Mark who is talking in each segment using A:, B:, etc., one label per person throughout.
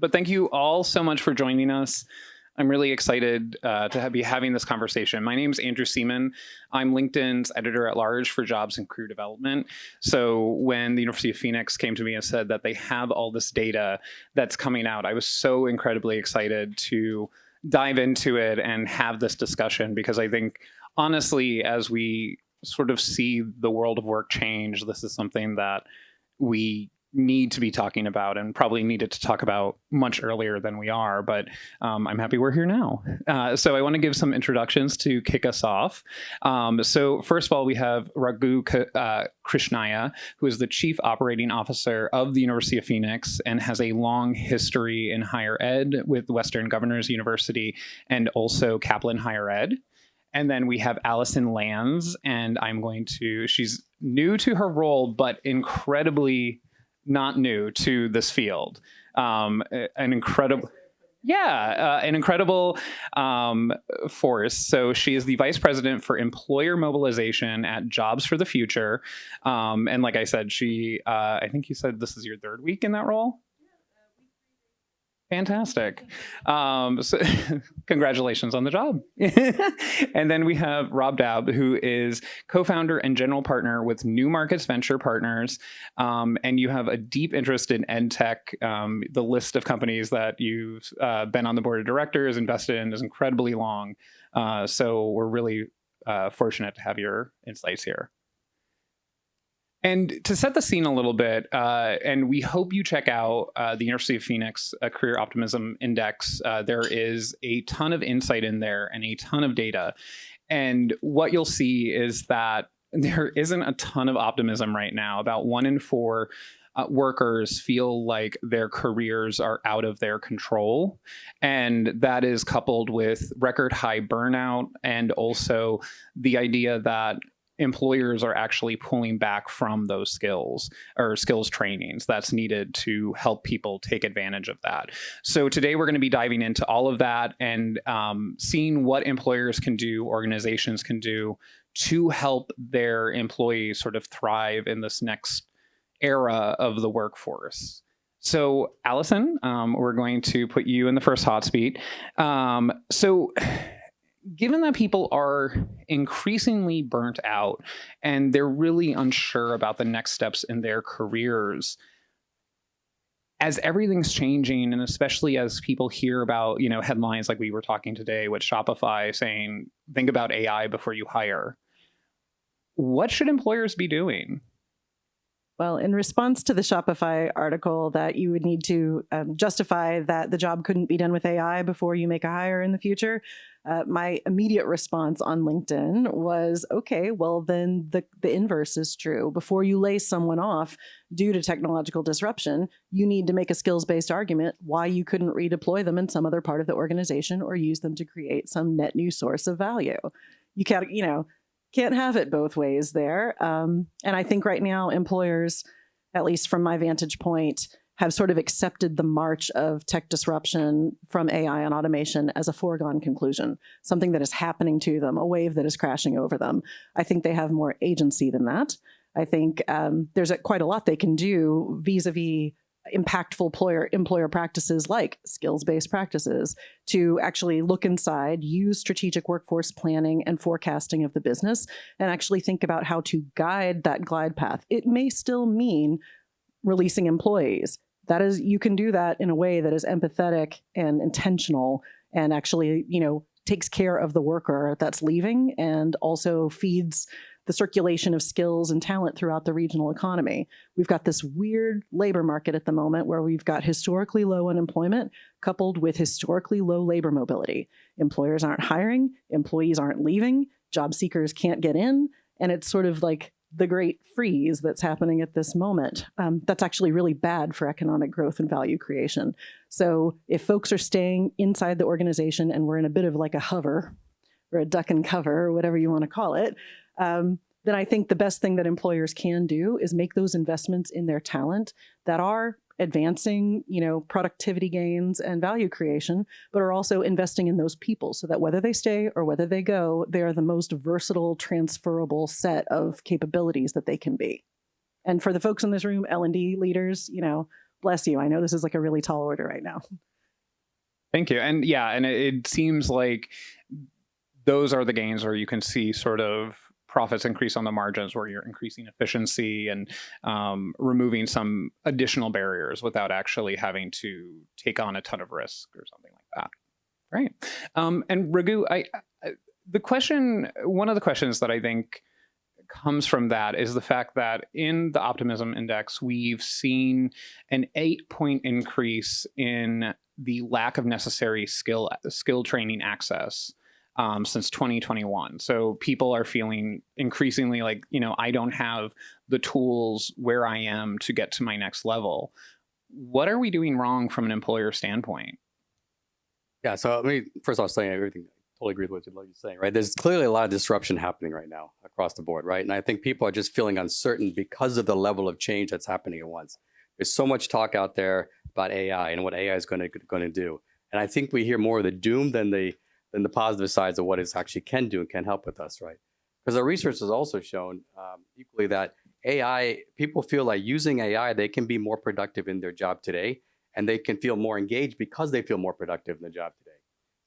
A: But thank you all so much for joining us. I'm really excited to be having this conversation. My name is Andrew Seaman. I'm LinkedIn's editor-at-large for jobs and career development. So when the University of Phoenix came to me and said that they have all this data that's coming out, I was so incredibly excited to dive into it and have this discussion, because I think, honestly, as we sort of see the world of work change, this is something that we need to be talking about, and probably needed to talk about much earlier than we are, but I'm happy we're here now. So I want to give some introductions to kick us off. So first of all, we have Raghu Krishna, who is the Chief Operating Officer of the University of Phoenix and has a long history in higher ed with Western Governors University and also Kaplan Higher Ed. And then we have Allison Lands, and she's new to her role, but incredibly not new to this field. An incredible force. So she is the Vice President for Employer Mobilization at Jobs for the Future. And like I said, I think you said this is your third week in that role? Fantastic. So congratulations on the job. And then we have Rob Dobb, who is co-founder and general partner with New Markets Venture Partners. And you have a deep interest in ed tech. The list of companies that you've been on the board of directors, invested in, is incredibly long. So we're really fortunate to have your insights here. And to set the scene a little bit, and we hope you check out the University of Phoenix Career Optimism Index. There is a ton of insight in there and a ton of data. And what you'll see is that there isn't a ton of optimism right now. About 1 in 4 workers feel like their careers are out of their control. And that is coupled with record high burnout, and also the idea that employers are actually pulling back from those skills or skills trainings that's needed to help people take advantage of that. So today we're going to be diving into all of that and seeing what employers can do, organizations can do to help their employees sort of thrive in this next era of the workforce. So Allison, we're going to put you in the first hot seat. Given that people are increasingly burnt out and they're really unsure about the next steps in their careers, as everything's changing, and especially as people hear about, headlines like we were talking today with Shopify saying, think about AI before you hire, what should employers be doing?
B: Well, in response to the Shopify article that you would need to justify that the job couldn't be done with AI before you make a hire in the future, my immediate response on LinkedIn was, okay, well, then the inverse is true. Before you lay someone off due to technological disruption, you need to make a skills-based argument why you couldn't redeploy them in some other part of the organization or use them to create some net new source of value. You can't have it both ways there. And I think right now employers, at least from my vantage point, have sort of accepted the march of tech disruption from AI and automation as a foregone conclusion, something that is happening to them, a wave that is crashing over them. I think they have more agency than that. I think there's quite a lot they can do vis-a-vis impactful employer practices like skills-based practices to actually look inside, use strategic workforce planning and forecasting of the business, and actually think about how to guide that glide path. It may still mean releasing employees. That is, you can do that in a way that is empathetic and intentional and actually, takes care of the worker that's leaving and also feeds the circulation of skills and talent throughout the regional economy. We've got this weird labor market at the moment where we've got historically low unemployment coupled with historically low labor mobility. Employers aren't hiring, employees aren't leaving, job seekers can't get in, and it's sort of like the great freeze that's happening at this moment. That's actually really bad for economic growth and value creation. So if folks are staying inside the organization and we're in a bit of like a hover or a duck and cover or whatever you want to call it, then I think the best thing that employers can do is make those investments in their talent that are advancing, productivity gains and value creation, but are also investing in those people so that whether they stay or whether they go, they are the most versatile, transferable set of capabilities that they can be. And for the folks in this room, L&D leaders, bless you. I know this is like a really tall order right now.
A: Thank you. And yeah, and it seems like those are the gains where you can see sort of profits increase on the margins, where you're increasing efficiency and removing some additional barriers without actually having to take on a ton of risk or something like that. Right. And Raghu, one of the questions that I think comes from that is the fact that in the Optimism Index, we've seen an 8-point increase in the lack of necessary skill training access since 2021. So people are feeling increasingly like, I don't have the tools where I am to get to my next level. What are we doing wrong from an employer standpoint?
C: Yeah, so let me first off say everything. Totally agree with what you're saying, right? There's clearly a lot of disruption happening right now across the board, right? And I think people are just feeling uncertain because of the level of change that's happening at once. There's so much talk out there about AI and what AI is going to do, and I think we hear more of the doom than the positive sides of what it actually can do and can help with us, right? Because our research has also shown equally that AI, people feel like using AI, they can be more productive in their job today, and they can feel more engaged because they feel more productive in the job today.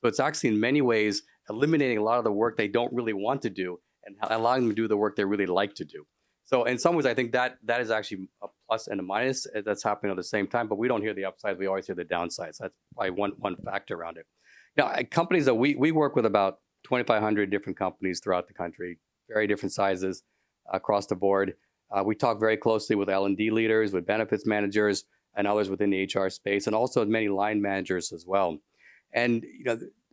C: So it's actually in many ways eliminating a lot of the work they don't really want to do and allowing them to do the work they really like to do. So in some ways, I think that is actually a plus and a minus that's happening at the same time, but we don't hear the upsides. We always hear the downsides. That's probably one factor around it. Now, companies that we work with about 2,500 different companies throughout the country, very different sizes across the board. We talk very closely with L&D leaders, with benefits managers, and others within the HR space, and also many line managers as well. And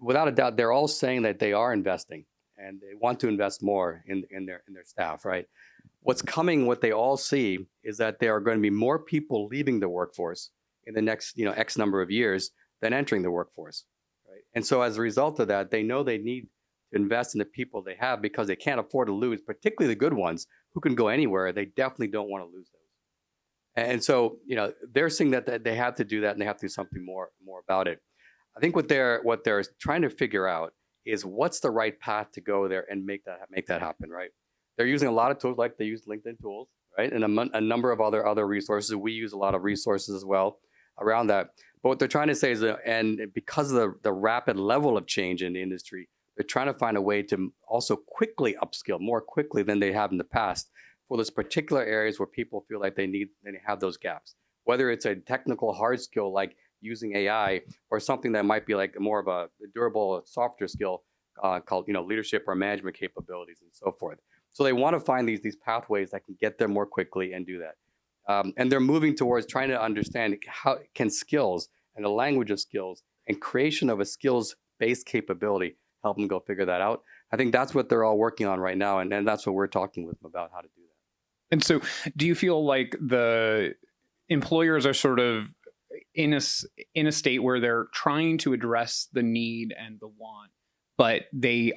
C: without a doubt, they're all saying that they are investing and they want to invest more in their staff, right? What's coming, what they all see is that there are going to be more people leaving the workforce in the next X number of years than entering the workforce, right? And so as a result of that, they know they need to invest in the people they have because they can't afford to lose, particularly the good ones who can go anywhere. They definitely don't want to lose those. And so they're seeing that they have to do that and they have to do something more about it. I think what they're trying to figure out is what's the right path to go there and make that happen, right? They're using a lot of tools, like they use LinkedIn tools, right? And a number of other resources. We use a lot of resources as well around that. But what they're trying to say is that, and because of the rapid level of change in the industry, they're trying to find a way to also quickly upskill, more quickly than they have in the past, for those particular areas where people feel like they have those gaps. Whether it's a technical hard skill like using AI, or something that might be like more of a durable softer skill called leadership or management capabilities and so forth. So they want to find these pathways that can get there more quickly and do that. And they're moving towards trying to understand how can skills and the language of skills and creation of a skills-based capability help them go figure that out. I think that's what they're all working on right now, and that's what we're talking with them about how to do that.
A: And so do you feel like the employers are sort of in a state where they're trying to address the need and the want, but they're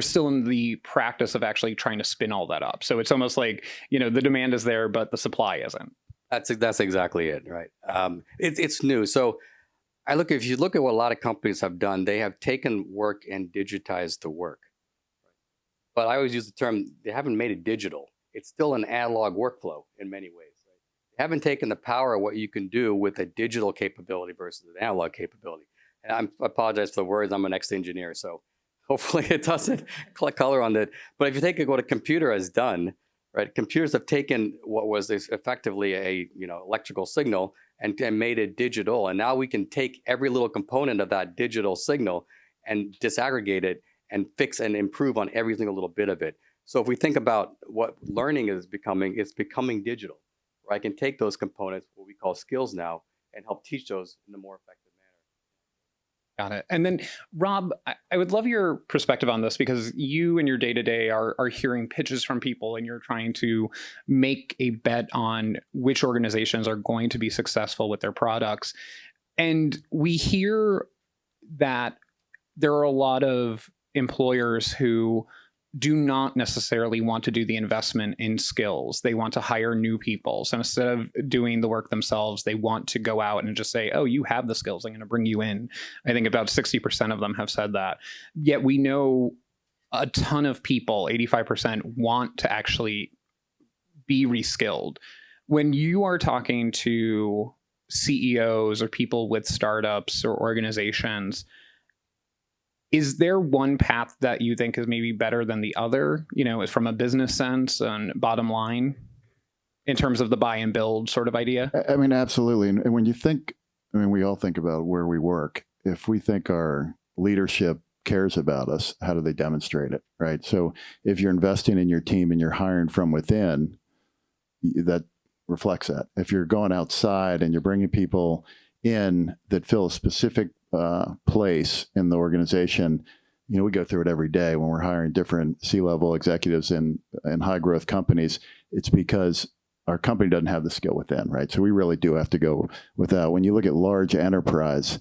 A: still in the practice of actually trying to spin all that up? So it's almost like, the demand is there, but the supply isn't.
C: That's exactly it, right? It's new. So if you look at what a lot of companies have done, they have taken work and digitized the work. But I always use the term, they haven't made it digital. It's still an analog workflow in many ways. Haven't taken the power of what you can do with a digital capability versus an analog capability. And I apologize for the words. I'm an ex-engineer, so hopefully it doesn't color on that. But if you take what a computer has done, right? Computers have taken what was effectively a electrical signal and made it digital. And now we can take every little component of that digital signal and disaggregate it and fix and improve on every single little bit of it. So if we think about what learning is becoming, it's becoming digital. I can take those components, what we call skills now, and help teach those in a more effective manner.
A: Got it. And then, Rob, I would love your perspective on this, because you in your day-to-day are hearing pitches from people and you're trying to make a bet on which organizations are going to be successful with their products. And we hear that there are a lot of employers who do not necessarily want to do the investment in skills. They want to hire new people. So instead of doing the work themselves, they want to go out and just say, oh, you have the skills, I'm going to bring you in. I think about 60% of them have said that. Yet we know a ton of people, 85%, want to actually be reskilled. When you are talking to CEOs or people with startups or organizations, is there one path that you think is maybe better than the other, from a business sense and bottom line, in terms of the buy and build sort of idea?
D: I mean, absolutely. And when you think, we all think about where we work. If we think our leadership cares about us, how do they demonstrate it, right? So if you're investing in your team and you're hiring from within, that reflects that. If you're going outside and you're bringing people in that fill a specific place in the organization, we go through it every day when we're hiring different C-level executives in high growth companies. It's because our company doesn't have the skill within, right? So we really do have to go with that. When you look at large enterprise,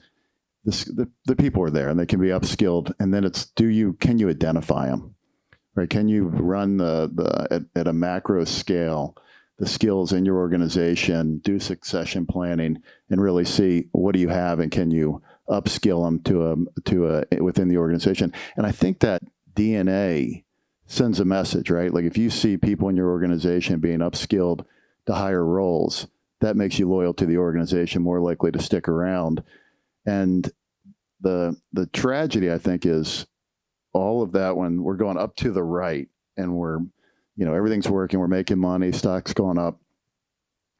D: the people are there and they can be upskilled, and then it's can you identify them, right? Can you run at a macro scale the skills in your organization, do succession planning, and really see what do you have and can you upskill them to within the organization. And I think that DNA sends a message, right? Like if you see people in your organization being upskilled to higher roles, that makes you loyal to the organization, more likely to stick around. And the tragedy, I think, is all of that when we're going up to the right and we're, everything's working, we're making money, stock's going up,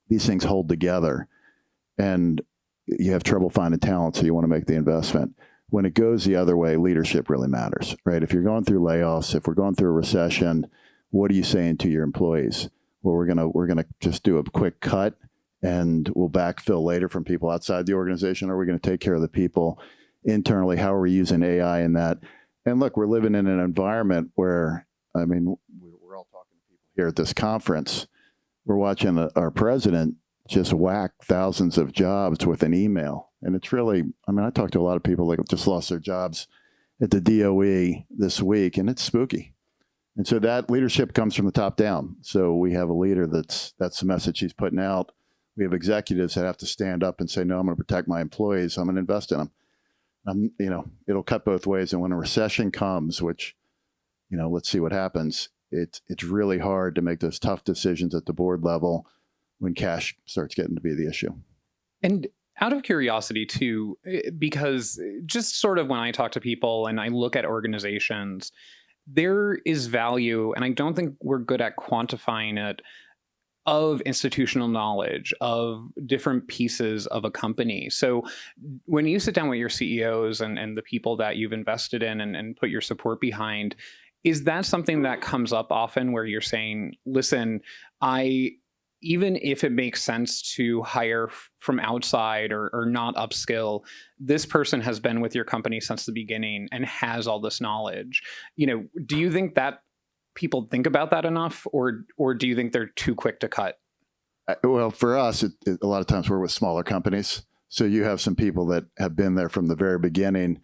D: these things hold together. And you have trouble finding talent, so you want to make the investment. When it goes the other way, leadership really matters, right? If you're going through layoffs, if we're going through a recession, what are you saying to your employees? Well, we're gonna just do a quick cut and we'll backfill later from people outside the organization, or we're going to take care of the people internally. How are we using AI in that? And look, we're living in an environment where, we're all talking to people here at this conference. We're watching our president just whack thousands of jobs with an email. And it's really, I talked to a lot of people that just lost their jobs at the DOE this week, and it's spooky. And so that leadership comes from the top down. So we have a leader that's the message he's putting out. We have executives that have to stand up and say, no, I'm going to protect my employees. I'm going to invest in them. It'll cut both ways. And when a recession comes, which, let's see what happens, it's really hard to make those tough decisions at the board level when cash starts getting to be the issue.
A: And out of curiosity too, because just sort of when I talk to people and I look at organizations, there is value, and I don't think we're good at quantifying it, of institutional knowledge of different pieces of a company. So when you sit down with your CEOs and the people that you've invested in and put your support behind, is that something that comes up often where you're saying, listen, even if it makes sense to hire from outside or not upskill, this person has been with your company since the beginning and has all this knowledge. Do you think that people think about that enough, or do you think they're too quick to cut?
D: Well, for us, a lot of times we're with smaller companies. So you have some people that have been there from the very beginning,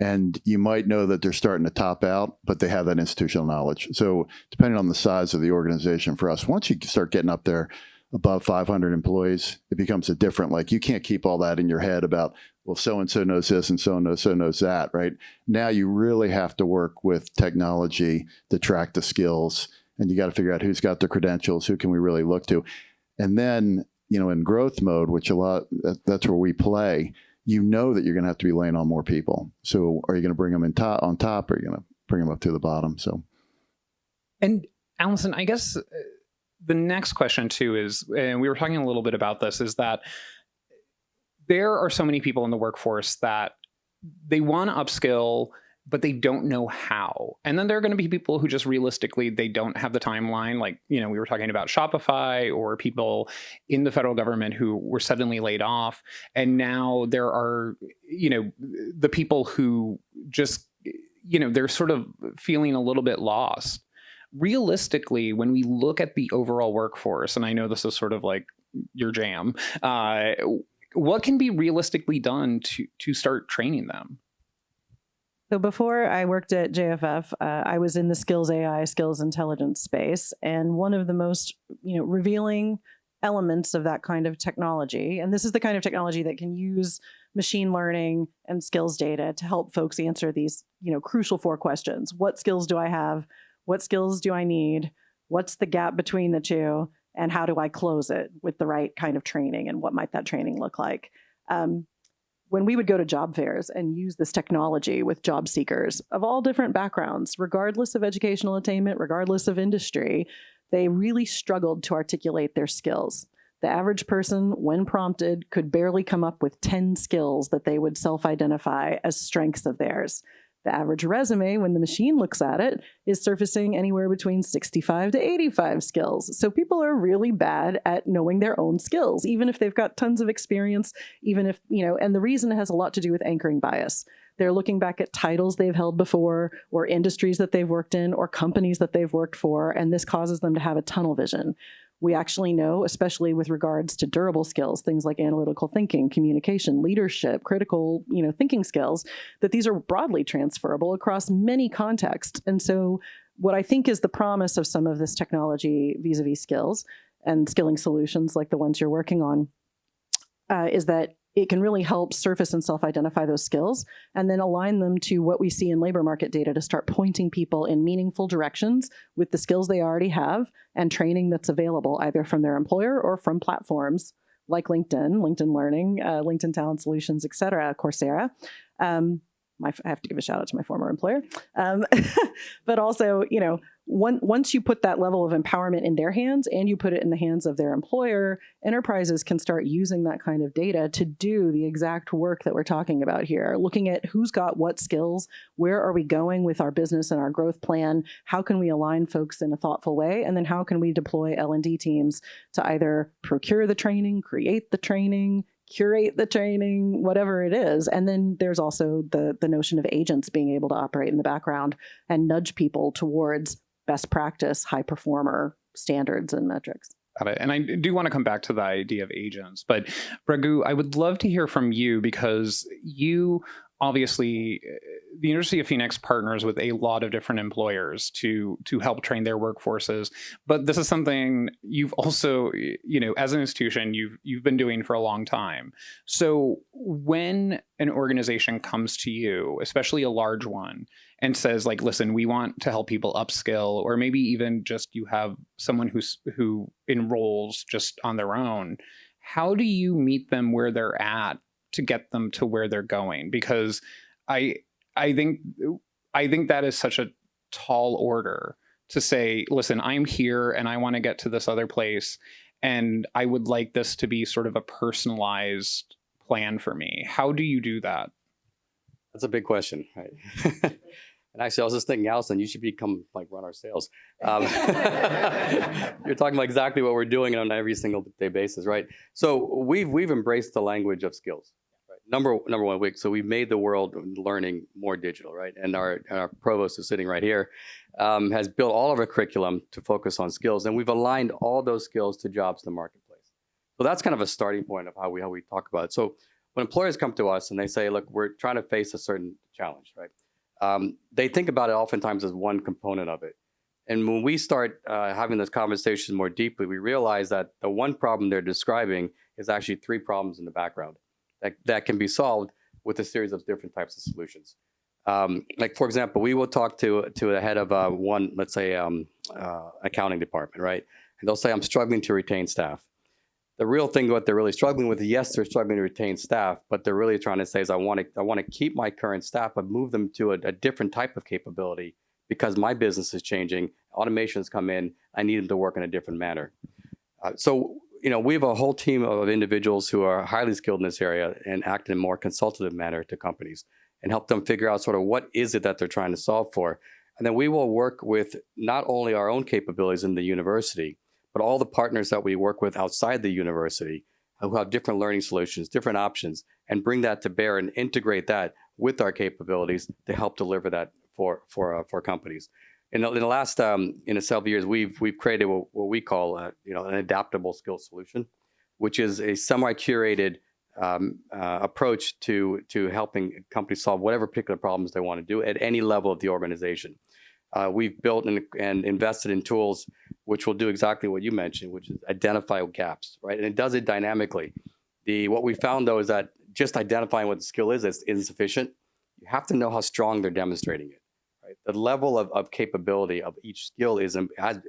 D: and you might know that they're starting to top out, but they have that institutional knowledge. So depending on the size of the organization for us, once you start getting up there above 500 employees, it becomes a different, like you can't keep all that in your head about, well, so-and-so knows this and so-and-so knows that, right? Now you really have to work with technology to track the skills, and you got to figure out who's got the credentials, who can we really look to. And then, in growth mode, which that's where we play, that you're going to have to be laying on more people. So are you going to bring them on top, or are you going to bring them up to the bottom? So,
A: and Allison, I guess the next question too is, and we were talking a little bit about this, is that there are so many people in the workforce that they want to upskill, but they don't know how. And then there are going to be people who just realistically, they don't have the timeline. Like, we were talking about Shopify, or people in the federal government who were suddenly laid off. And now there are, the people who just, they're sort of feeling a little bit lost. Realistically, when we look at the overall workforce, and I know this is sort of like your jam, what can be realistically done to start training them?
B: So before I worked at JFF, I was in the skills AI, skills intelligence space. And one of the most revealing elements of that kind of technology, and this is the kind of technology that can use machine learning and skills data to help folks answer these crucial 4 questions. What skills do I have? What skills do I need? What's the gap between the two? And how do I close it with the right kind of training, and what might that training look like? When we would go to job fairs and use this technology with job seekers of all different backgrounds, regardless of educational attainment, regardless of industry, they really struggled to articulate their skills. The average person, when prompted, could barely come up with 10 skills that they would self-identify as strengths of theirs. The average resume, when the machine looks at it, is surfacing anywhere between 65 to 85 skills. So people are really bad at knowing their own skills, even if they've got tons of experience, even if, and the reason has a lot to do with anchoring bias. They're looking back at titles they've held before, or industries that they've worked in, or companies that they've worked for, and this causes them to have a tunnel vision. We actually know, especially with regards to durable skills, things like analytical thinking, communication, leadership, critical, thinking skills, that these are broadly transferable across many contexts. And so what I think is the promise of some of this technology vis-a-vis skills and skilling solutions like the ones you're working on is that it can really help surface and self-identify those skills and then align them to what we see in labor market data to start pointing people in meaningful directions with the skills they already have and training that's available either from their employer or from platforms like LinkedIn, LinkedIn Learning, LinkedIn Talent Solutions, et cetera, Coursera. I have to give a shout out to my former employer. But also, once you put that level of empowerment in their hands and you put it in the hands of their employer, enterprises can start using that kind of data to do the exact work that we're talking about here, looking at who's got what skills, where are we going with our business and our growth plan, how can we align folks in a thoughtful way, and then how can we deploy L&D teams to either procure the training, create the training, curate the training, whatever it is. And then there's also the notion of agents being able to operate in the background and nudge people towards best practice, high performer standards and metrics.
A: Got it. And I do want to come back to the idea of agents, but Raghu, I would love to hear from you because you obviously, the University of Phoenix partners with a lot of different employers to help train their workforces. But this is something you've also, as an institution, you've been doing for a long time. So when an organization comes to you, especially a large one, and says like, listen, we want to help people upskill, or maybe even just you have someone who enrolls just on their own, how do you meet them where they're at to get them to where they're going? Because I think that is such a tall order to say, listen, I'm here and I want to get to this other place, and I would like this to be sort of a personalized plan for me. How do you do that?
C: That's a big question, right? And actually, I was just thinking, Allison, you should run our sales. You're talking about exactly what we're doing on every single day basis, right? So we've embraced the language of skills. Right? Number one, so we've made the world learning more digital, right? And our provost is sitting right here, has built all of our curriculum to focus on skills, and we've aligned all those skills to jobs in the marketplace. So that's kind of a starting point of how we talk about it. So when employers come to us and they say, look, we're trying to face a certain challenge, right? They think about it oftentimes as one component of it. And when we start having this conversation more deeply, we realize that the one problem they're describing is actually three problems in the background that can be solved with a series of different types of solutions. Like, for example, we will talk to the head of one, let's say, accounting department, right? And they'll say, I'm struggling to retain staff. The real thing, what they're really struggling with, yes, they're struggling to retain staff, but they're really trying to say is I want to keep my current staff, but move them to a different type of capability because my business is changing. Automations come in. I need them to work in a different manner. So we have a whole team of individuals who are highly skilled in this area and act in a more consultative manner to companies and help them figure out sort of what is it that they're trying to solve for. And then we will work with not only our own capabilities in the university, but all the partners that we work with outside the university who have different learning solutions, different options, and bring that to bear and integrate that with our capabilities to help deliver that for companies. In the last several years, we've created what we call an adaptable skill solution, which is a semi-curated approach to helping companies solve whatever particular problems they want to do at any level of the organization. We've built and invested in tools which will do exactly what you mentioned, which is identify gaps, right? And it does it dynamically. What we found, though, is that just identifying what the skill is insufficient. You have to know how strong they're demonstrating it, right? The level of capability of each skill is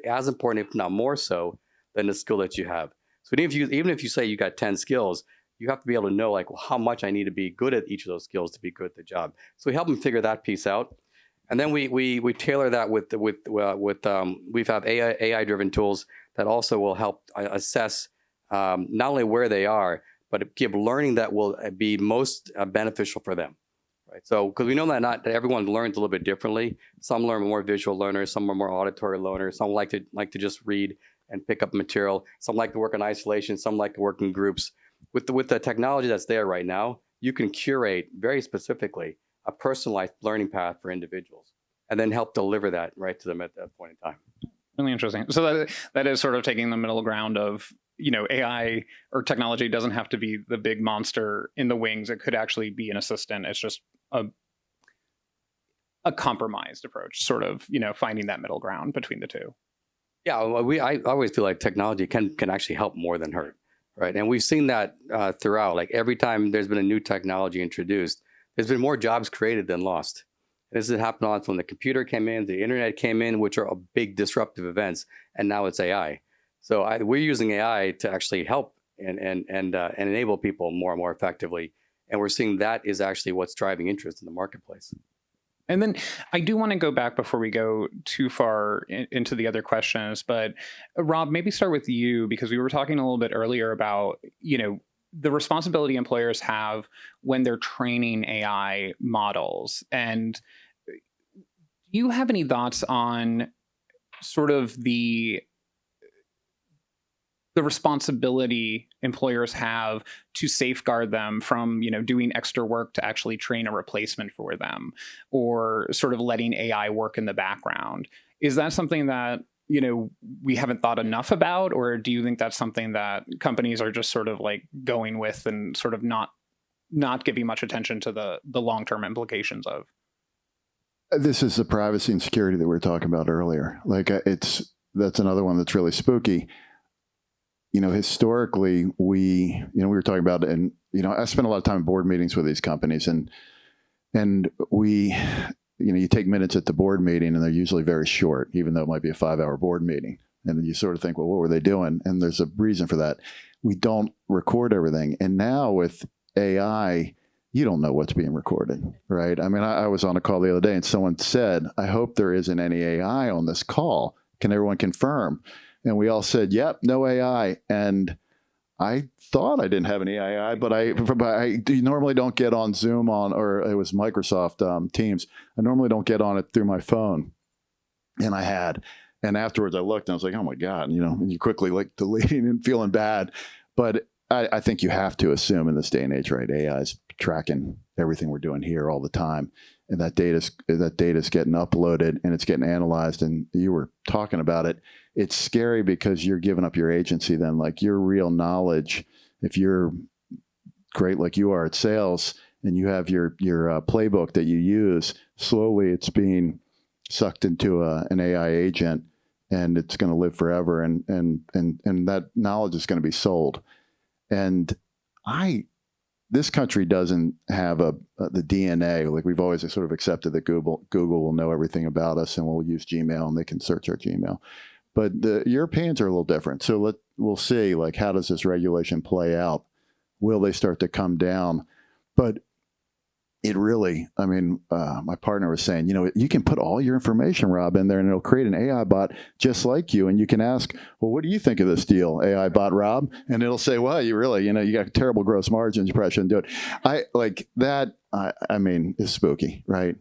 C: as important, if not more so, than the skill that you have. So even if you say you got 10 skills, you have to be able to know like how much I need to be good at each of those skills to be good at the job. So we help them figure that piece out, and then we tailor that with we have AI driven tools that also will help assess not only where they are, but give learning that will be most beneficial for them. Right. So because we know that everyone learns a little bit differently. Some learn more visual learners, some are more auditory learners, some like to just read and pick up material. Some like to work in isolation, some like to work in groups. With the technology that's there right now, you can curate very specifically a personalized learning path for individuals and then help deliver that right to them at that point in time.
A: Really interesting. So that is sort of taking the middle ground of, AI or technology doesn't have to be the big monster in the wings. It could actually be an assistant. It's just a compromised approach, sort of, finding that middle ground between the two.
C: Yeah, I always feel like technology can actually help more than hurt. Right. And we've seen that throughout. Like every time there's been a new technology introduced, there's been more jobs created than lost. And this has happened on when the computer came in, the internet came in, which are big disruptive events. And now it's AI. So we're using AI to actually help and enable people more and more effectively. And we're seeing that is actually what's driving interest in the marketplace.
A: And then I do want to go back before we go too far into the other questions. But Rob, maybe start with you, because we were talking a little bit earlier about, the responsibility employers have when they're training AI models. And do you have any thoughts on sort of the responsibility employers have to safeguard them from, doing extra work to actually train a replacement for them, or sort of letting AI work in the background? Is that something that, we haven't thought enough about, or do you think that's something that companies are just sort of like going with and sort of not giving much attention to the long-term implications of?
D: This is the privacy and security that we were talking about earlier. Like that's another one that's really spooky. Historically, we were talking about, and, I spent a lot of time in board meetings with these companies, and we, you take minutes at the board meeting and they're usually very short, even though it might be a 5-hour board meeting. And then you sort of think, well, what were they doing? And there's a reason for that. We don't record everything. And now with AI, you don't know what's being recorded, right? I mean, I was on a call the other day and someone said, I hope there isn't any AI on this call. Can everyone confirm? And we all said, yep, no AI. And I thought I didn't have any AI, but I normally don't get on Zoom or it was Microsoft Teams. I normally don't get on it through my phone. And I had. And afterwards I looked and I was like, oh my God, and you quickly like deleting and feeling bad. But I think you have to assume in this day and age, right? AI is tracking everything we're doing here all the time. And that data's getting uploaded and it's getting analyzed. And you were talking about it. It's scary because you're giving up your agency then, like your real knowledge. If you're great like you are at sales and you have your playbook that you use, slowly it's being sucked into an AI agent, and it's going to live forever. And that knowledge is going to be sold. And this country doesn't have the DNA. Like we've always sort of accepted that Google will know everything about us and we'll use Gmail and they can search our Gmail. But the Europeans are a little different. So we'll see, like, how does this regulation play out? Will they start to come down? But it really, my partner was saying, you can put all your information, Rob, in there and it'll create an AI bot just like you. And you can ask, well, what do you think of this deal, AI bot, Rob? And it'll say, well, you really, you got terrible gross margins. You probably shouldn't do it. I like that. Is spooky, right?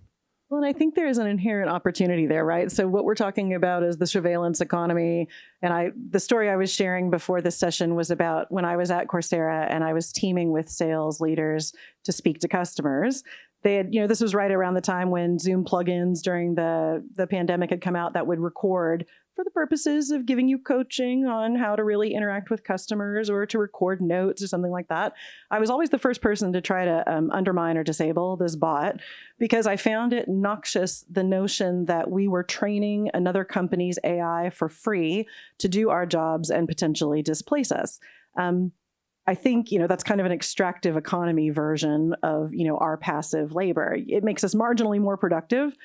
B: Well, and I think there is an inherent opportunity there, right? So what we're talking about is the surveillance economy. And the story I was sharing before this session was about when I was at Coursera and I was teaming with sales leaders to speak to customers. They had, this was right around the time when Zoom plugins during the pandemic had come out that would record for the purposes of giving you coaching on how to really interact with customers or to record notes or something like that. I was always the first person to try to undermine or disable this bot because I found it noxious, the notion that we were training another company's AI for free to do our jobs and potentially displace us. I think, that's kind of an extractive economy version of, our passive labor. It makes us marginally more productive,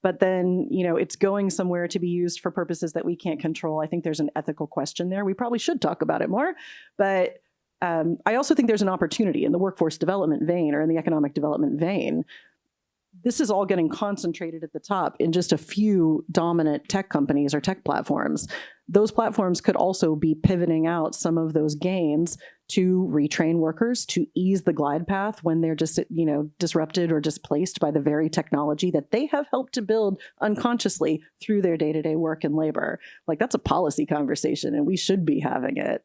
B: but then, it's going somewhere to be used for purposes that we can't control. I think there's an ethical question there. We probably should talk about it more, but I also think there's an opportunity in the workforce development vein or in the economic development vein. This is all getting concentrated at the top in just a few dominant tech companies or tech platforms. Those platforms could also be pivoting out some of those gains to retrain workers, to ease the glide path when they're just, disrupted or displaced by the very technology that they have helped to build unconsciously through their day-to-day work and labor. Like, that's a policy conversation, and we should be having it.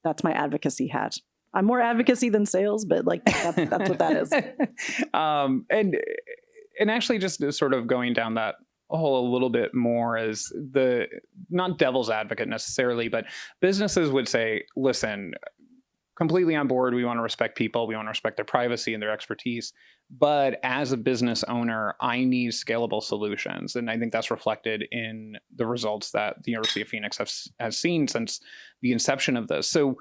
B: That's my advocacy hat. I'm more advocacy than sales, but that's what that is.
A: And actually, just sort of going down that hole a little bit more as the not devil's advocate necessarily, but businesses would say, listen, completely on board. We want to respect people. We want to respect their privacy and their expertise. But as a business owner, I need scalable solutions. And I think that's reflected in the results that the University of Phoenix has seen since the inception of this. So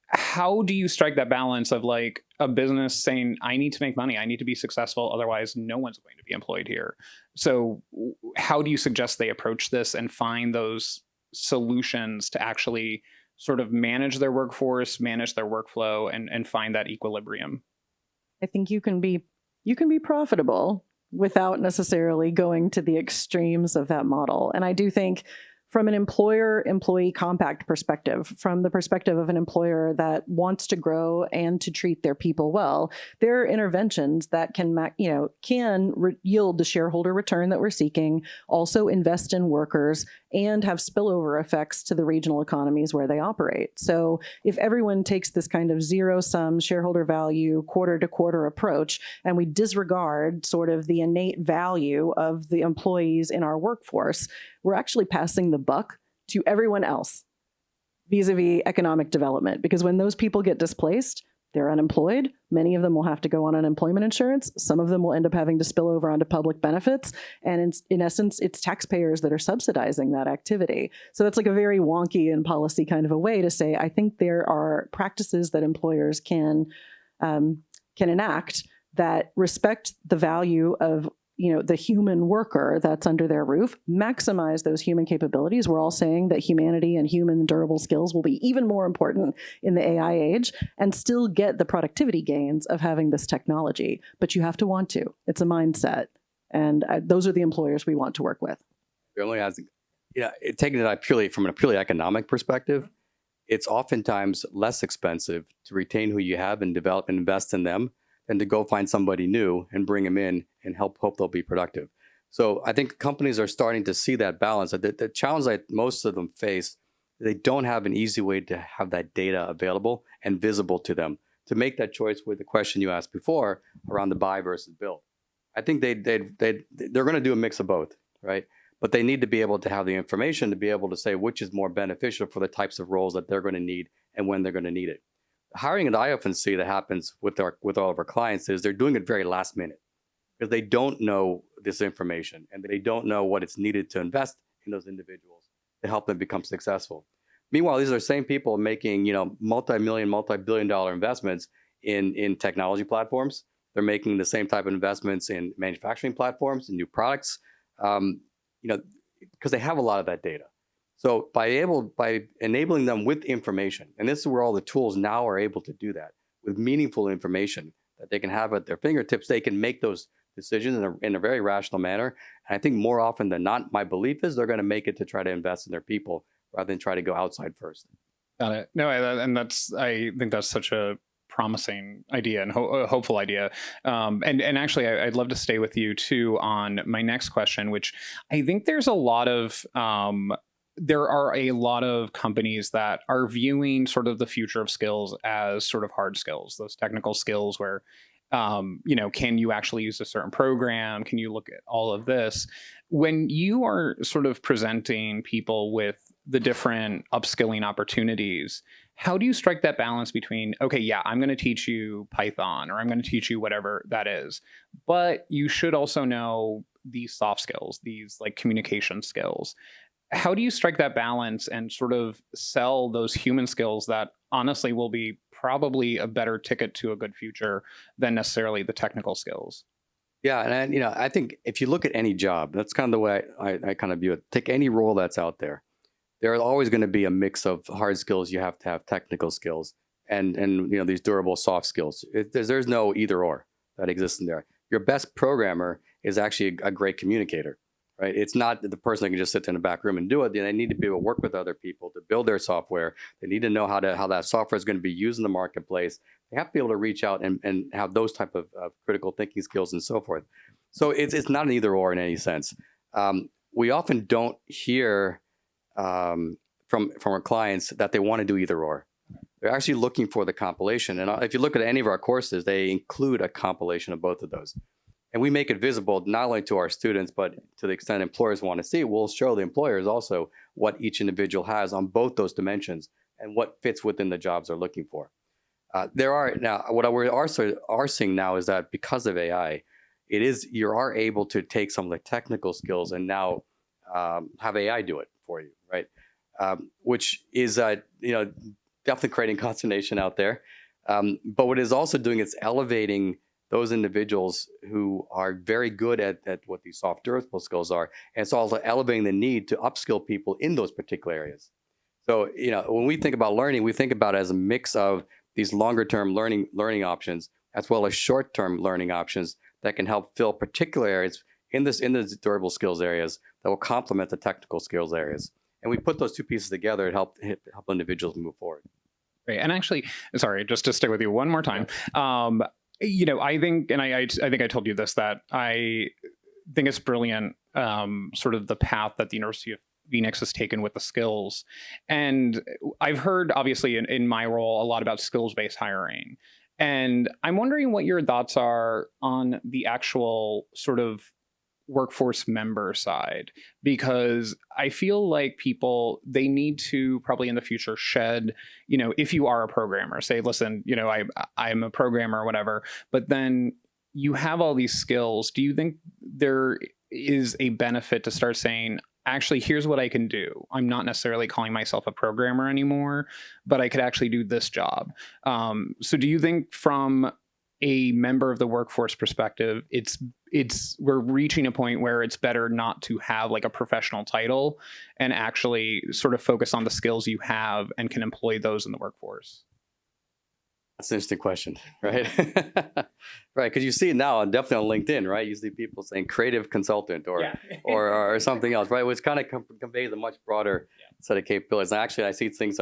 A: how do you strike that balance of like a business saying, I need to make money, I need to be successful, otherwise no one's going to be employed here? So how do you suggest they approach this and find those solutions to actually sort of manage their workforce, manage their workflow, and find that equilibrium?
B: I think you can be profitable without necessarily going to the extremes of that model. And I do think from an employer-employee compact perspective, from the perspective of an employer that wants to grow and to treat their people well, there are interventions that can yield the shareholder return that we're seeking, also invest in workers, and have spillover effects to the regional economies where they operate. So if everyone takes this kind of zero-sum shareholder value, quarter-to-quarter approach, and we disregard sort of the innate value of the employees in our workforce, we're actually passing the buck to everyone else vis-a-vis economic development. Because when those people get displaced, they're unemployed. Many of them will have to go on unemployment insurance. Some of them will end up having to spill over onto public benefits. And in essence, it's taxpayers that are subsidizing that activity. So that's like a very wonky and policy kind of a way to say, I think there are practices that employers can enact that respect the value of the human worker that's under their roof, maximize those human capabilities. We're all saying that humanity and human durable skills will be even more important in the AI age, and still get the productivity gains of having this technology. But you have to want to. It's a mindset. And those are the employers we want to work with.
C: Taking it purely from a purely economic perspective, it's oftentimes less expensive to retain who you have and develop and invest in them than to go find somebody new and bring them in and hope they'll be productive. So I think companies are starting to see that balance. The challenge that most of them face, they don't have an easy way to have that data available and visible to them to make that choice with the question you asked before around the buy versus build. I think they're going to do a mix of both, right? But they need to be able to have the information to be able to say which is more beneficial for the types of roles that they're going to need and when they're going to need it. Hiring that I often see that happens with all of our clients is they're doing it very last minute because they don't know this information and they don't know what it's needed to invest in those individuals to help them become successful. Meanwhile, these are the same people making multi-million, multi-billion-dollar investments in technology platforms. They're making the same type of investments in manufacturing platforms and new products, because they have a lot of that data. So by enabling them with information, and this is where all the tools now are able to do that, with meaningful information that they can have at their fingertips, they can make those decisions in a very rational manner. And I think more often than not, my belief is they're going to make it to try to invest in their people rather than try to go outside first.
A: Got it. No, I think that's such a promising idea and hopeful idea. And actually, I'd love to stay with you too on my next question, which I think there are a lot of companies that are viewing sort of the future of skills as sort of hard skills, those technical skills where, can you actually use a certain program? Can you look at all of this? When you are sort of presenting people with the different upskilling opportunities, how do you strike that balance between, okay, yeah, I'm going to teach you Python or I'm going to teach you whatever that is, but you should also know these soft skills, these like communication skills. How do you strike that balance and sort of sell those human skills that honestly will be probably a better ticket to a good future than necessarily the technical skills?
C: Yeah, and I think if you look at any job, that's kind of the way I kind of view it. Take any role that's out there. There are always going to be a mix of hard skills. You have to have technical skills, and these durable soft skills. There's no either or that exists in there. Your best programmer is actually a great communicator, right? It's not the person that can just sit in the back room and do it. They need to be able to work with other people to build their software. They need to know how that software is going to be used in the marketplace. They have to be able to reach out and have those type of critical thinking skills and so forth. So it's not an either or in any sense. We often don't hear from our clients that they want to do either or. They're actually looking for the compilation. And if you look at any of our courses, they include a compilation of both of those. And we make it visible not only to our students, but to the extent employers want to see it, we'll show the employers also what each individual has on both those dimensions and what fits within the jobs they're looking for. What we are seeing now is that because of AI, you are able to take some of the technical skills and now have AI do it for you, right? Which is definitely creating consternation out there. But what it is also doing is elevating those individuals who are very good at what these soft durable skills are, and it's also elevating the need to upskill people in those particular areas. So when we think about learning, we think about it as a mix of these longer-term learning options as well as short-term learning options that can help fill particular areas in the durable skills areas that will complement the technical skills areas. And we put those two pieces together to help individuals move forward.
A: Right. And actually, sorry, just to stay with you one more time. I think, and I think I told you this, that I think it's brilliant, sort of the path that the University of Phoenix has taken with the skills. And I've heard, obviously, in my role, a lot about skills-based hiring. And I'm wondering what your thoughts are on the actual sort of workforce member side, because I feel like they need to probably in the future shed, if you are a programmer, say, listen, I'm a programmer or whatever, but then you have all these skills. Do you think there is a benefit to start saying, actually, here's what I can do. I'm not necessarily calling myself a programmer anymore, but I could actually do this job. So do you think from a member of the workforce perspective, we're reaching a point where it's better not to have like a professional title and actually sort of focus on the skills you have and can employ those in the workforce?
C: That's an interesting question, right? Right, because you see it now, definitely on LinkedIn, right? You see people saying creative consultant or something else, right? Which kind of conveys a much broader set of capabilities. And actually, I see things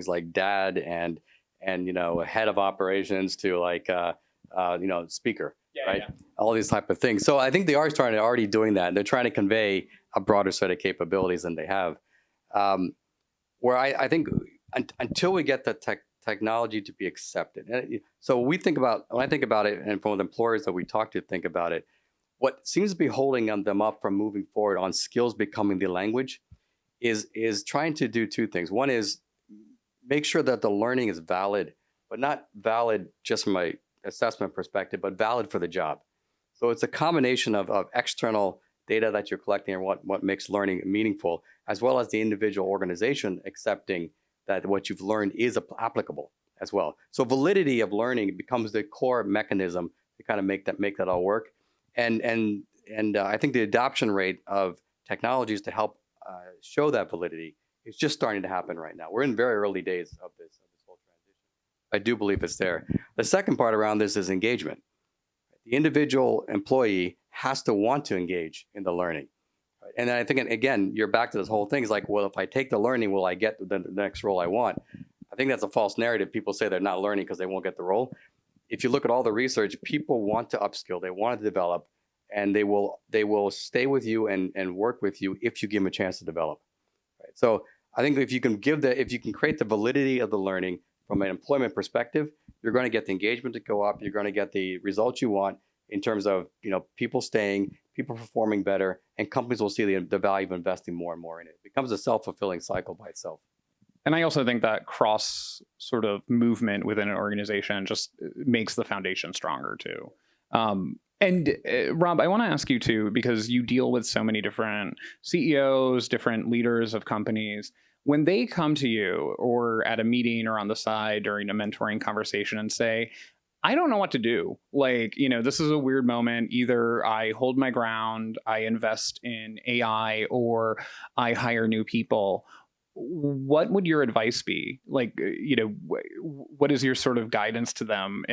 C: like dad and head of operations to like speaker, right? Yeah. All these type of things. So I think they are already doing that. They're trying to convey a broader set of capabilities than they have. Where I think until we get the technology to be accepted. And so when I think about it, and from the employers that we talk to think about it, what seems to be holding them up from moving forward on skills becoming the language is trying to do two things. One is make sure that the learning is valid, but not valid just from an assessment perspective, but valid for the job. So it's a combination of external data that you're collecting and what makes learning meaningful, as well as the individual organization accepting that what you've learned is applicable as well. So validity of learning becomes the core mechanism to kind of make that all work. And I think the adoption rate of technologies to help show that validity is just starting to happen right now. We're in very early days of this whole transition. I do believe it's there. The second part around this is engagement. The individual employee has to want to engage in the learning. And I think, again, you're back to this whole thing. It's like, well, if I take the learning, will I get the next role I want? I think that's a false narrative. People say they're not learning because they won't get the role. If you look at all the research, people want to upskill. They want to develop, and they will stay with you and work with you if you give them a chance to develop. Right? So I think if you can create the validity of the learning from an employment perspective, you're going to get the engagement to go up. You're going to get the results you want in terms of people staying, people performing better, and companies will see the value of investing more and more in it. It becomes a self-fulfilling cycle by itself.
A: And I also think that cross sort of movement within an organization just makes the foundation stronger too. Rob, I want to ask you too, because you deal with so many different CEOs, different leaders of companies. When they come to you or at a meeting or on the side during a mentoring conversation and say, I don't know what to do. Like, this is a weird moment. Either I hold my ground, I invest in AI, or I hire new people. What would your advice be? Like, what is your sort of guidance to them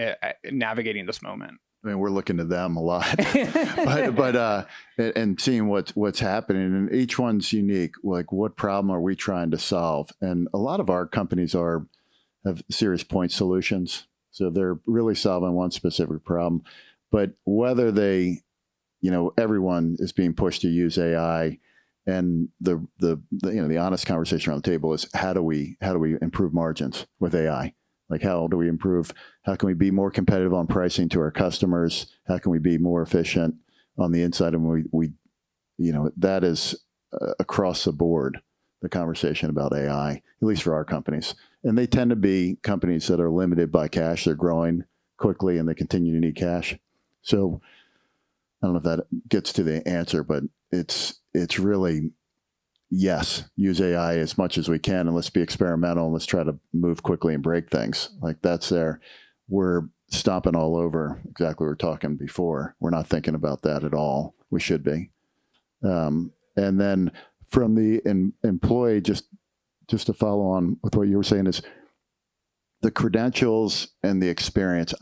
A: navigating this moment?
D: I mean, we're looking to them a lot, but and seeing what's happening, and each one's unique. Like, what problem are we trying to solve? And a lot of our companies have serious point solutions, so they're really solving one specific problem. But whether they, everyone is being pushed to use AI, and the honest conversation around the table is how do we improve margins with AI? Like, how do we improve? How can we be more competitive on pricing to our customers? How can we be more efficient on the inside? And we that is across the board, the conversation about AI, at least for our companies. And they tend to be companies that are limited by cash. They're growing quickly and they continue to need cash. So I don't know if that gets to the answer, but it's really, yes, use AI as much as we can, and let's be experimental, and let's try to move quickly and break things. Like, that's there. We're stomping all over exactly what we were talking before. We're not thinking about that at all. We should be. And then from the employee, just to follow on with what you were saying, is the credentials and the experience.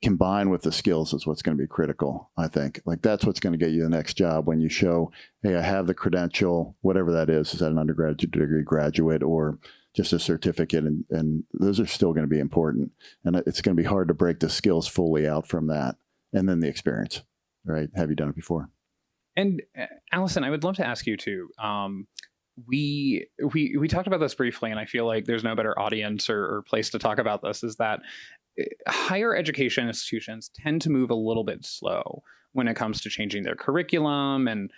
D: Combined with the skills is what's going to be critical, I think. Like, that's what's going to get you the next job, when you show, hey, I have the credential, whatever that is that an undergraduate degree, graduate, or just a certificate, and those are still going to be important. And it's going to be hard to break the skills fully out from that. And then the experience, right? Have you done it before?
A: And Allison, I would love to ask you too. We talked about this briefly, and I feel like there's no better audience or place to talk about this, is that higher education institutions tend to move a little bit slow when it comes to changing their curriculum and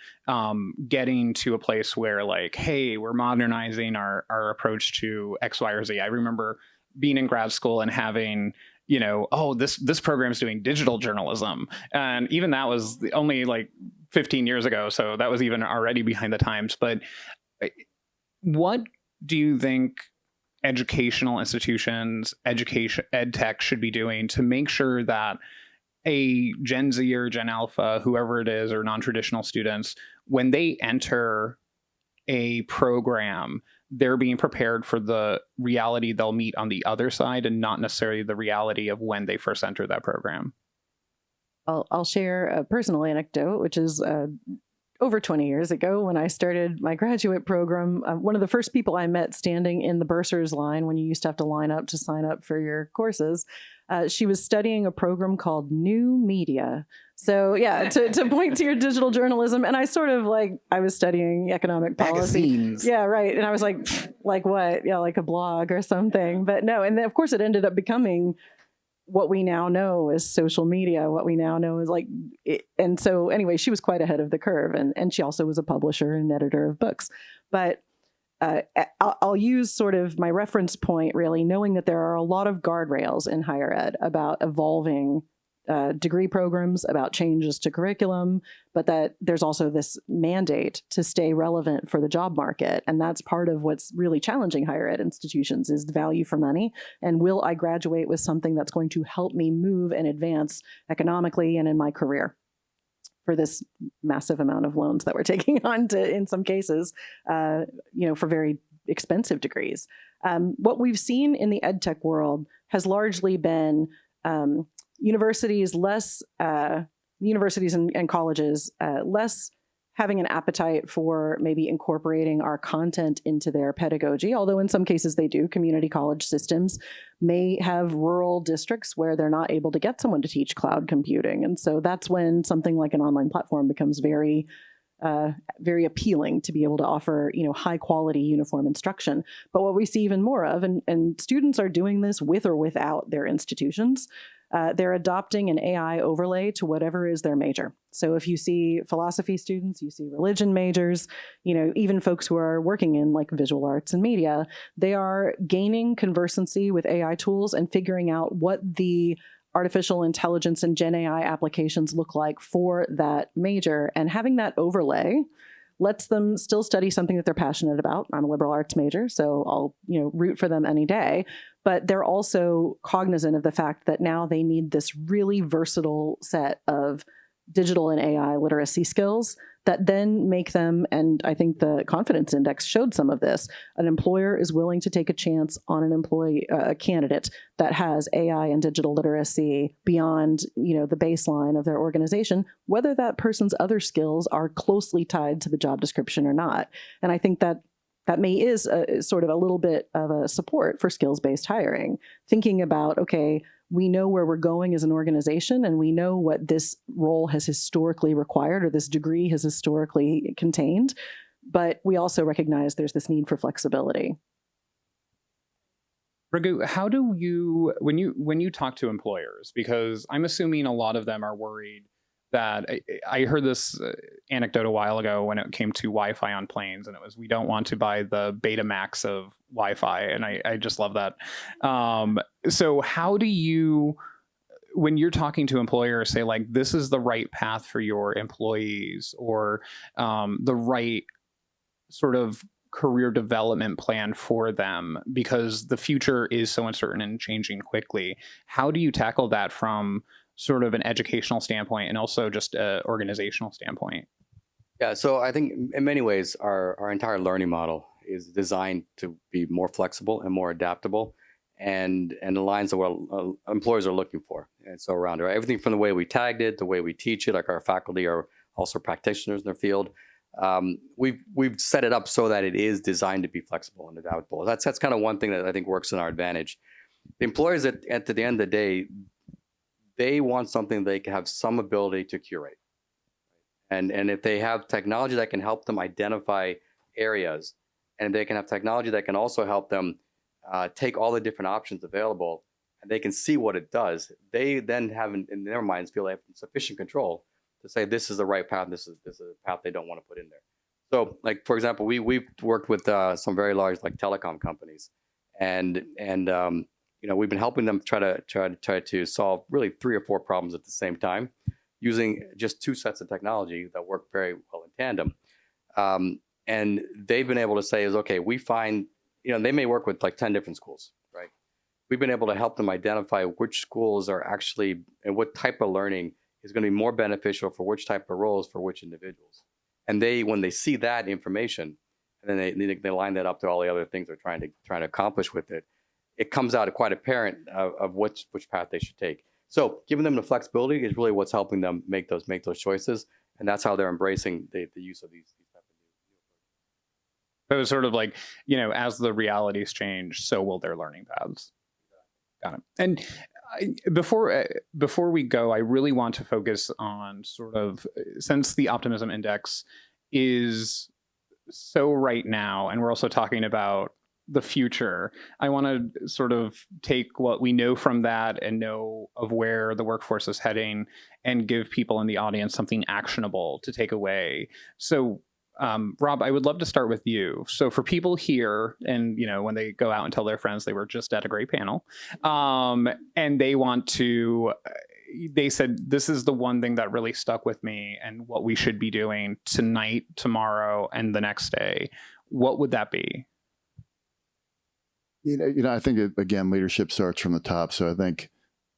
A: getting to a place where, like, hey, we're modernizing our approach to X, Y, or Z. I remember being in grad school and having, this program is doing digital journalism. And even that was only like 15 years ago. So that was even already behind the times. But what do you think educational institutions, ed tech should be doing to make sure that a Gen Z or Gen Alpha, whoever it is, or non-traditional students, when they enter a program, they're being prepared for the reality they'll meet on the other side, and not necessarily the reality of when they first enter that program?
B: I'll share a personal anecdote, which is over 20 years ago, when I started my graduate program. One of the first people I met standing in the bursar's line, when you used to have to line up to sign up for your courses, she was studying a program called New Media. So yeah, to point to your digital journalism. And I I was studying economic policy.
A: Magazines.
B: Yeah, right. And I was like what? Yeah, like a blog or something. But no, and then of course it ended up becoming what we now know is social media, what we now know is like it. And so anyway, she was quite ahead of the curve. And she also was a publisher and editor of books. But I'll use sort of my reference point, really, knowing that there are a lot of guardrails in higher ed about evolving degree programs, about changes to curriculum, but that there's also this mandate to stay relevant for the job market. And that's part of what's really challenging higher ed institutions, is the value for money. And will I graduate with something that's going to help me move and advance economically and in my career, for this massive amount of loans that we're taking on to, in some cases, for very expensive degrees. What we've seen in the ed tech world has largely been universities and colleges less having an appetite for maybe incorporating our content into their pedagogy, although in some cases they do. Community college systems may have rural districts where they're not able to get someone to teach cloud computing. And so that's when something like an online platform becomes very appealing, to be able to offer, high quality uniform instruction. But what we see even more of, and students are doing this with or without their institutions, they're adopting an AI overlay to whatever is their major. So if you see philosophy students, you see religion majors, even folks who are working in like visual arts and media, they are gaining conversancy with AI tools and figuring out what the artificial intelligence and Gen AI applications look like for that major. And having that overlay lets them still study something that they're passionate about. I'm a liberal arts major, so I'll root for them any day. but they're also cognizant of the fact that now they need this really versatile set of digital and AI literacy skills that then make them, and I think the confidence index showed some of this, an employer is willing to take a chance on an employee, a candidate that has AI and digital literacy beyond, the baseline of their organization, whether that person's other skills are closely tied to the job description or not. And I think that is sort of a little bit of a support for skills-based hiring, thinking about, okay, we know where we're going as an organization, and we know what this role has historically required or this degree has historically contained, but we also recognize there's this need for flexibility.
A: Raghu, how do you, when you talk to employers, because I'm assuming a lot of them are worried that, I heard this anecdote a while ago when it came to Wi-Fi on planes, and it was, we don't want to buy the Betamax of Wi-Fi, and I just love that. So how do you, when you're talking to employers, say like, this is the right path for your employees, or the right sort of career development plan for them, because the future is so uncertain and changing quickly. How do you tackle that from sort of an educational standpoint and also just an organizational standpoint?
C: Yeah, so I think in many ways, our entire learning model is designed to be more flexible and more adaptable, and aligns to what employers are looking for. And so around, right? Everything from the way we tagged it, the way we teach it, like our faculty are also practitioners in their field. We've set it up so that it is designed to be flexible and adaptable. That's kind of one thing that I think works in our advantage. The employers at the end of the day, they want something they can have some ability to curate. And if they have technology that can help them identify areas, and they can have technology that can also help them take all the different options available, and they can see what it does, they then have in their minds feel they have sufficient control to say this is the right path, this is a path they don't want to put in there. So, like for example, we've worked with some very large like telecom companies, and we've been helping them try to solve really 3 or 4 problems at the same time, using just 2 sets of technology that work very well in tandem. And they've been able to say is, okay, we find, they may work with like 10 different schools, right? We've been able to help them identify which schools are actually, and what type of learning is going to be more beneficial for which type of roles for which individuals. And when they see that information, and then they line that up to all the other things they're trying to accomplish with it, it comes out quite apparent of which path they should take. So giving them the flexibility is really what's helping them make those choices, and that's how they're embracing the use of these type of new.
A: So it's sort of like, as the realities change, so will their learning paths. Got it. And before we go, I really want to focus on sort of, since the Optimism Index is so right now, and we're also talking about the future, I want to sort of take what we know from that and know of where the workforce is heading, and give people in the audience something actionable to take away. So Rob, I would love to start with you. So for people here, and when they go out and tell their friends they were just at a great panel, and they said, this is the one thing that really stuck with me and what we should be doing tonight, tomorrow, and the next day, what would that be?
D: I think, again, leadership starts from the top. So I think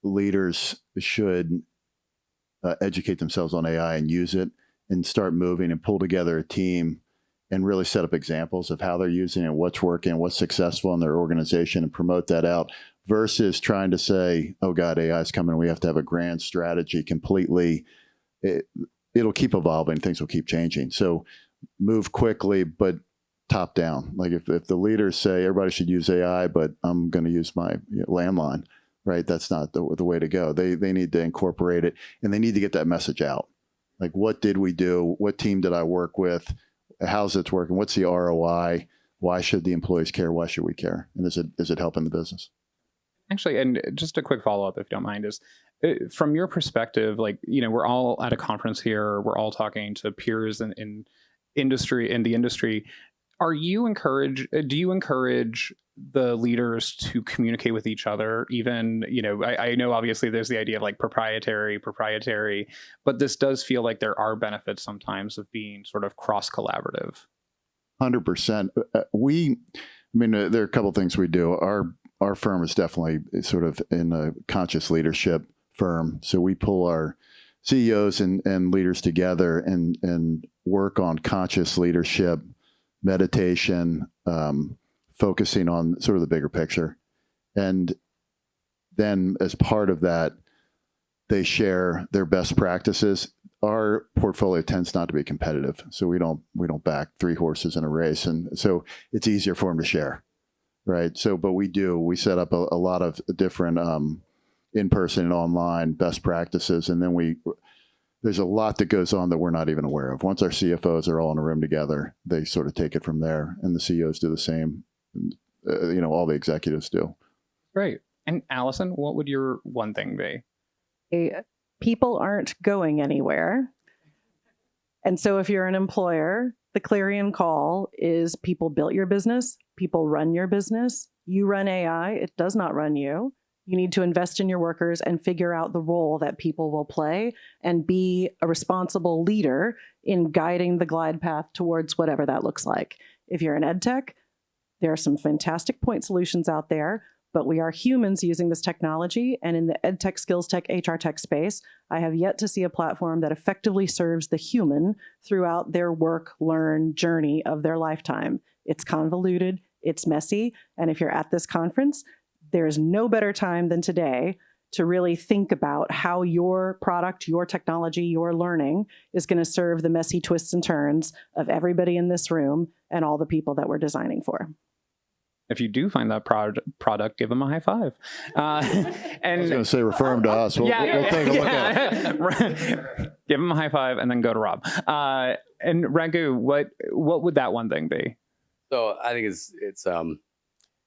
D: leaders should educate themselves on AI and use it, and start moving and pull together a team and really set up examples of how they're using it, what's working, what's successful in their organization, and promote that out, versus trying to say, oh God, AI is coming, we have to have a grand strategy completely. It'll keep evolving, things will keep changing. So move quickly, but top down. Like if the leaders say everybody should use AI, but I'm going to use my landline, right? That's not the way to go. They need to incorporate it, and they need to get that message out. Like, what did we do? What team did I work with? How's it working? What's the ROI? Why should the employees care? Why should we care? And is it helping the business?
A: Actually, and just a quick follow-up, if you don't mind, is from your perspective, like, we're all at a conference here, we're all talking to peers in the industry. Do you encourage the leaders to communicate with each other? Even, I know obviously there's the idea of like proprietary, but this does feel like there are benefits sometimes of being sort of cross-collaborative.
D: 100%. There are a couple of things we do. our firm is definitely sort of in a conscious leadership firm. So we pull our CEOs and leaders together and work on conscious leadership, meditation, focusing on sort of the bigger picture. And then as part of that, they share their best practices. Our portfolio tends not to be competitive, so we don't back 3 horses in a race, and so it's easier for them to share, right? So, but we set up a lot of different in-person and online best practices, and then there's a lot that goes on that we're not even aware of. Once our CFOs are all in a room together, they sort of take it from there, and the CEOs do the same. And, all the executives do.
A: Great. And Allison, what would your one thing be?
B: People aren't going anywhere. And so if you're an employer, the clarion call is people built your business, people run your business, you run AI, it does not run you. You need to invest in your workers and figure out the role that people will play and be a responsible leader in guiding the glide path towards whatever that looks like. If you're in ed tech, there are some fantastic point solutions out there, but we are humans using this technology. And in the ed tech, skills tech, HR tech space, I have yet to see a platform that effectively serves the human throughout their work, learn journey of their lifetime. It's convoluted, it's messy. And if you're at this conference, there's no better time than today to really think about how your product, your technology, your learning is going to serve the messy twists and turns of everybody in this room and all the people that we're designing for.
A: If you do find that product, give them a high five. And
D: I was going to say, refer them to us. We'll take a look at it.
A: Give them a high five and then go to Rob. And Raghu, what would that one thing be?
C: So I think it's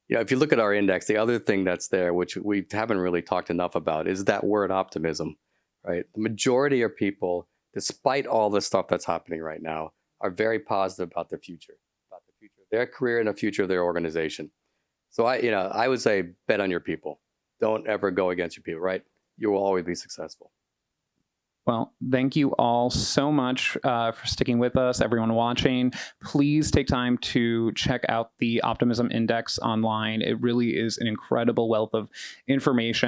C: if you look at our index, the other thing that's there, which we haven't really talked enough about, is that word optimism, right? The majority of people, despite all the stuff that's happening right now, are very positive about their future of their career and the future of their organization. So I would say bet on your people. Don't ever go against your people, right? You will always be successful.
A: Well, thank you all so much for sticking with us, everyone watching. Please take time to check out the Optimism Index online. It really is an incredible wealth of information.